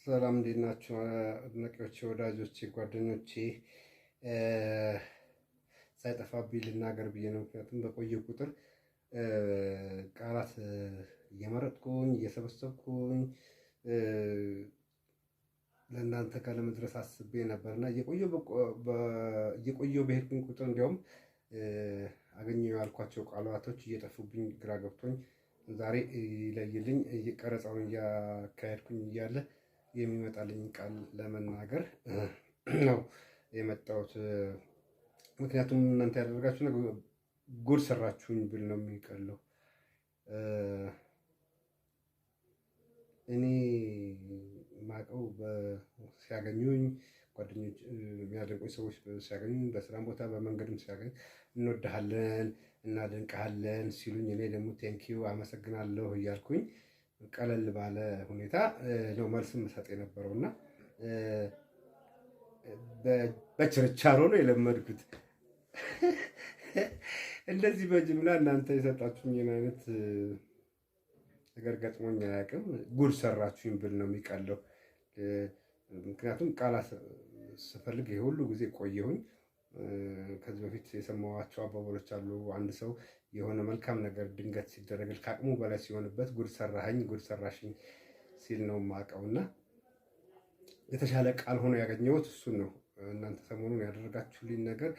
ሰላም እንዴት ናችሁ? አድናቂዎቼ፣ ወዳጆቼ፣ ጓደኞቼ ሳይጠፋብኝ ልናገር ብዬ ነው። ምክንያቱም በቆየ ቁጥር ቃላት እየመረጥኩኝ እየሰበሰብኩኝ ለእናንተ ጋር ለመድረስ አስቤ ነበርና እየቆየሁ በሄድኩኝ ቁጥር እንዲያውም አገኘሁ ያልኳቸው ቃላቶች እየጠፉብኝ ግራ ገብቶኝ ዛሬ ይለይልኝ ቀረጻውን እያካሄድኩኝ እያለ የሚመጣልኝ ቃል ለመናገር ነው የመጣሁት። ምክንያቱም እናንተ ያደረጋችሁ ነገር ጉድ ሰራችሁኝ ብል ነው የሚቀለው። እኔ ማቀው ሲያገኙኝ ጓደኞች የሚያደንቁኝ ሰዎች ሲያገኙኝ በስራም ቦታ በመንገድም ሲያገኝ እንወድሃለን እናደንቅሃለን ሲሉኝ እኔ ደግሞ ቴንኪዩ አመሰግናለሁ እያልኩኝ ቀለል ባለ ሁኔታ ነው መልስም ሰጥ የነበረው እና በችርቻሮ ነው የለመድኩት። እንደዚህ በጅምላ እናንተ የሰጣችሁኝን አይነት ነገር ገጥሞኝ አያውቅም። ጉድ ሰራችሁኝ ብል ነው የሚቀለው። ምክንያቱም ቃላት ስፈልግ ይሄ ሁሉ ጊዜ ቆየሁኝ። ከዚህ በፊት የሰማኋቸው አባባሎች አሉ። አንድ ሰው የሆነ መልካም ነገር ድንገት ሲደረግ ከአቅሙ በላይ ሲሆንበት ጉድ ሰራኸኝ፣ ጉድ ሰራሽኝ ሲል ነው የማውቀው እና የተሻለ ቃል ሆኖ ያገኘሁት እሱን ነው። እናንተ ሰሞኑን ያደረጋችሁልኝ ነገር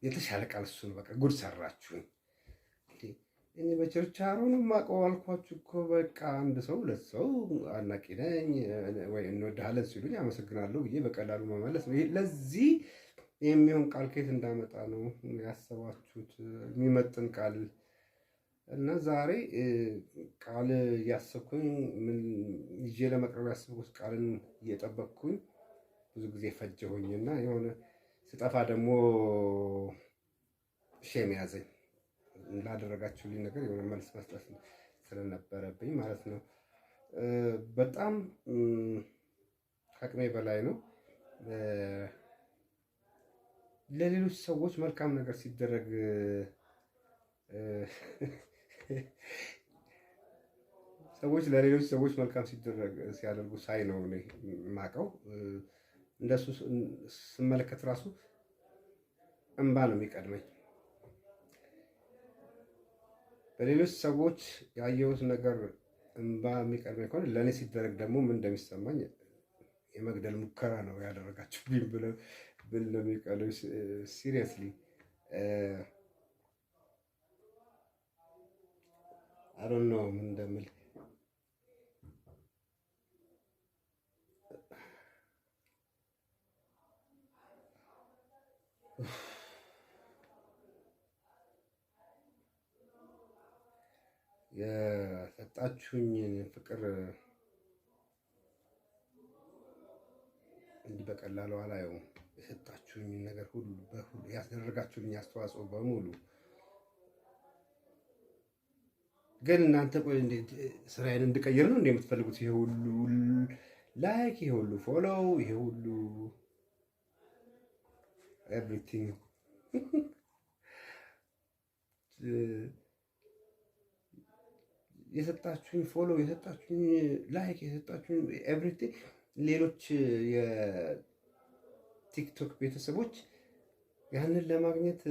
የተሻለ ቃል እሱ ነው። በቃ ጉድ ሰራችሁኝ። እኔ በችርቻሮ ነው የማውቀው አልኳችሁ እኮ። በቃ አንድ ሰው ሁለት ሰው አድናቂ ነኝ ወይ እንወድሃለን ሲሉኝ አመሰግናለሁ ብዬ በቀላሉ መመለስ ነው። ለዚህ የሚሆን ቃል ከየት እንዳመጣ ነው ያሰባችሁት? የሚመጥን ቃል እና ዛሬ ቃል እያሰብኩኝ ምን ይዤ ለመቅረብ ያሰብኩት ቃልን እየጠበቅኩኝ ብዙ ጊዜ ፈጀሁኝና የሆነ ስጠፋ ደግሞ ሼም ያዘኝ። ላደረጋችሁልኝ ነገር የሆነ መልስ መስጠት ስለነበረብኝ ማለት ነው። በጣም ከአቅሜ በላይ ነው። ለሌሎች ሰዎች መልካም ነገር ሲደረግ ሰዎች ለሌሎች ሰዎች መልካም ሲያደርጉ ሳይ ነው እኔ የማውቀው። እንደሱ ስመለከት ራሱ እንባ ነው የሚቀድመኝ። በሌሎች ሰዎች ያየሁት ነገር እንባ የሚቀድመኝ ከሆነ ለእኔ ሲደረግ ደግሞ ምን እንደሚሰማኝ የመግደል ሙከራ ነው ያደረጋችሁብኝ ብል ነው የሚቀለው። ሲሪየስሊ አይ ዶንት ኖ ምን እንደምል። የሰጣችሁኝ ፍቅር እንዲህ በቀላሉ አላየውም። የሰጣችሁኝ ነገር ሁሉ ያስደረጋችሁልኝ አስተዋጽኦ በሙሉ ግን እናንተ ቆይ እንዴት ስራዬን እንድቀይር ነው እንደምትፈልጉት? ይሄ ሁሉ ላይክ፣ ይሄ ሁሉ ፎሎው፣ ይሄ ሁሉ ኤቭሪቲንግ የሰጣችሁኝ ፎሎው፣ የሰጣችሁኝ ላይክ፣ የሰጣችሁኝ ኤቭሪቲንግ ሌሎች የቲክቶክ ቤተሰቦች ያንን ለማግኘት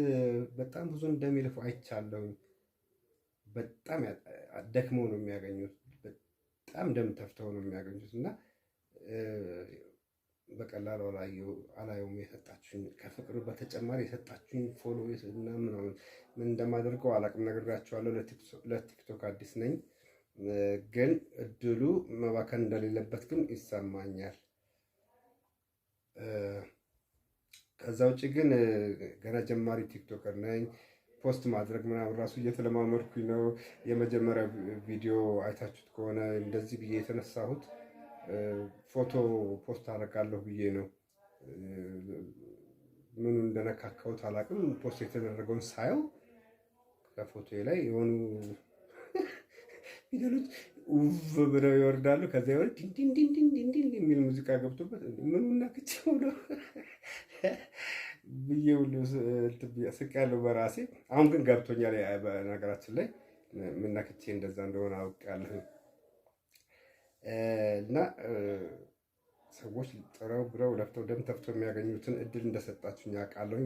በጣም ብዙ እንደሚልፉ አይቻለሁኝ። በጣም ደክመው ነው የሚያገኙት። በጣም ደም ተፍተው ነው የሚያገኙት እና በቀላሉ አላየውም። የሰጣችሁኝ ከፍቅር በተጨማሪ የሰጣችሁኝ ፎሎ እና ምናምን ምን እንደማደርገው አላቅም። ነግራችኋለሁ። ለቲክቶክ አዲስ ነኝ፣ ግን እድሉ መባከን እንደሌለበት ግን ይሰማኛል። ከዛ ውጭ ግን ገና ጀማሪ ቲክቶከር ነኝ። ፖስት ማድረግ ምናምን ራሱ እየተለማመድኩኝ ነው። የመጀመሪያ ቪዲዮ አይታችሁት ከሆነ እንደዚህ ብዬ የተነሳሁት ፎቶ ፖስት አደርጋለሁ ብዬ ነው። ምኑ እንደነካካሁት አላውቅም። ፖስት የተደረገውን ሳየው ከፎቶዬ ላይ የሆኑ ፊደሎች ውቭ ብለው ይወርዳሉ። ከዛ ይወርድ ዲንዲን የሚል ሙዚቃ ገብቶበት ምኑ ነክቼው ነው ብዬ ሁሉ ስቄያለሁ በራሴ። አሁን ግን ገብቶኛል። በነገራችን ላይ ምን ነክቼ እንደዛ እንደሆነ አውቄያለሁ። እና ሰዎች ጥረው ግረው ለፍተው ደም ተፍተው የሚያገኙትን እድል እንደሰጣችሁኝ አውቃለሁ።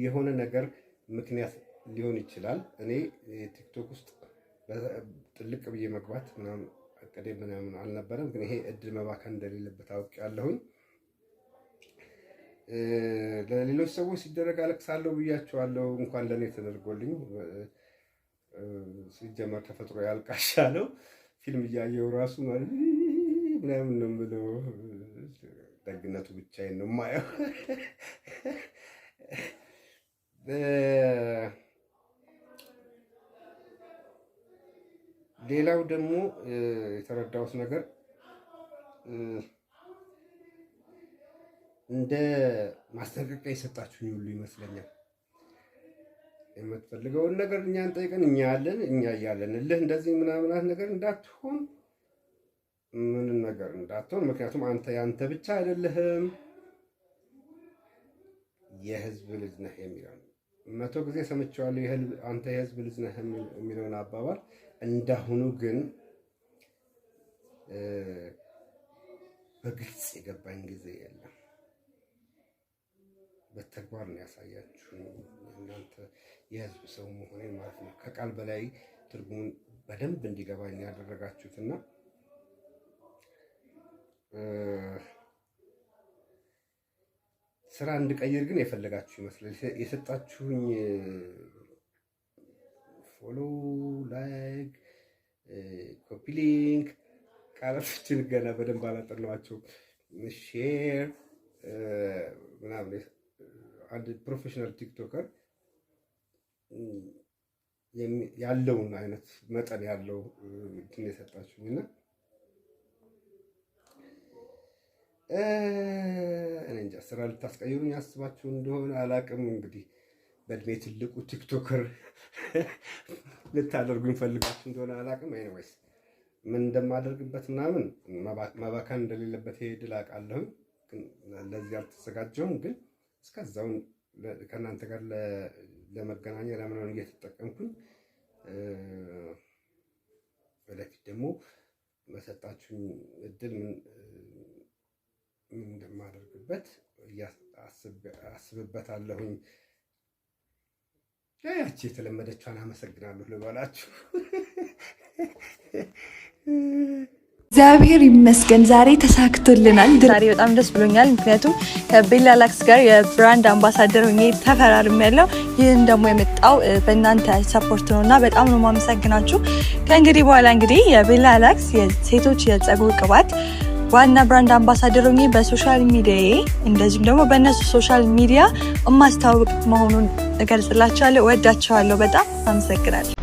የሆነ ነገር ምክንያት ሊሆን ይችላል። እኔ ቲክቶክ ውስጥ ጥልቅ ብዬ መግባት ምናምን አቅዴ ምናምን አልነበረም፣ ግን ይሄ እድል መባከን እንደሌለበት አውቄያለሁኝ። ለሌሎች ሰዎች ሲደረግ አለቅሳለሁ ብያቸዋለሁ። እንኳን ለእኔ ተደርጎልኝ። ሲጀመር ተፈጥሮ ያልቃሻ ነው። ፊልም እያየው ራሱ ማለት ምናምን ነው የምለው። ደግነቱ ብቻዬን ነው የማየው። ሌላው ደግሞ የተረዳሁት ነገር እንደ ማስጠንቀቂያ የሰጣችሁኝ ሁሉ ይመስለኛል። የምትፈልገውን ነገር እኛን ጠይቀን እኛ ያለን እኛ እያለን እልህ እንደዚህ ምናምናት ነገር እንዳትሆን ምንም ነገር እንዳትሆን። ምክንያቱም አንተ ያንተ ብቻ አይደለህም፣ የህዝብ ልጅ ነህ የሚለው 100 ጊዜ ሰምቼዋለሁ። አንተ የህዝብ ልጅ ነህ የሚለውን አባባል እንዳሁኑ ግን በግልጽ የገባኝ ጊዜ የለም። በተግባር ነው ያሳያችሁ እናንተ የህዝብ ሰው መሆኔን ማለት ነው። ከቃል በላይ ትርጉሙን በደንብ እንዲገባኝ ያደረጋችሁትና ስራ እንድቀይር ግን የፈለጋችሁ ይመስላል። የሰጣችሁኝ ፎሎ፣ ላይክ፣ ኮፒ ሊንክ ቃላቶችን ገና በደንብ አላጠናኋቸው። ሼር ምናምን አንድ ፕሮፌሽናል ቲክቶከር ያለውን አይነት መጠን ያለው እንትን የሰጣችሁኝና እኔ እንጃ ስራ ልታስቀይሩኝ ያስባችሁ እንደሆነ አላቅም። እንግዲህ በእድሜ ትልቁ ቲክቶከር ልታደርጉኝ ፈልጋችሁ እንደሆነ አላቅም። ኤኒዌይስ ምን እንደማደርግበት ምናምን መባከን እንደሌለበት ይሄ ድል አውቃለሁኝ፣ ግን ለዚህ አልተዘጋጀሁም። ግን እስከዛው ከእናንተ ጋር ለመገናኛ ለምናምን እየተጠቀምኩኝ ወደፊት ደግሞ በሰጣችሁኝ እድል ምን እንደማደርግበት አስብበታለሁኝ። ያቺ የተለመደችዋን አመሰግናለሁ ልበላችሁ። እግዚአብሔር ይመስገን ዛሬ ተሳክቶልናል። ዛሬ በጣም ደስ ብሎኛል፣ ምክንያቱም ከቤላ ላክስ ጋር የብራንድ አምባሳደር ሆኜ ተፈራርሜያለሁ። ይህም ደግሞ የመጣው በእናንተ ሰፖርት ነው እና በጣም ነው የማመሰግናችሁ። ከእንግዲህ በኋላ እንግዲህ የቤላ ላክስ የሴቶች የፀጉር ቅባት ዋና ብራንድ አምባሳደር ሆኜ በሶሻል ሚዲያዬ እንደዚሁም ደግሞ በእነሱ ሶሻል ሚዲያ የማስታወቅ መሆኑን እገልጽላችኋለሁ። እወዳችኋለሁ። በጣም አመሰግናለሁ።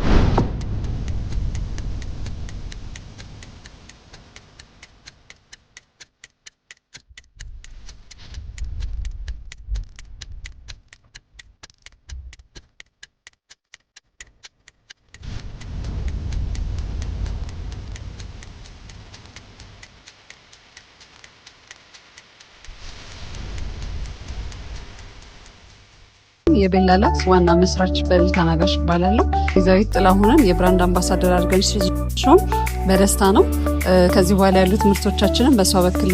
የቤላ ላክስ ዋና መስራች በልታ ነጋሽ እባላለሁ። ቤዛዊት ጥላሁንን የብራንድ አምባሳደር አድርገን ሲሾም በደስታ ነው። ከዚህ በኋላ ያሉት ምርቶቻችንን በሷ በኩል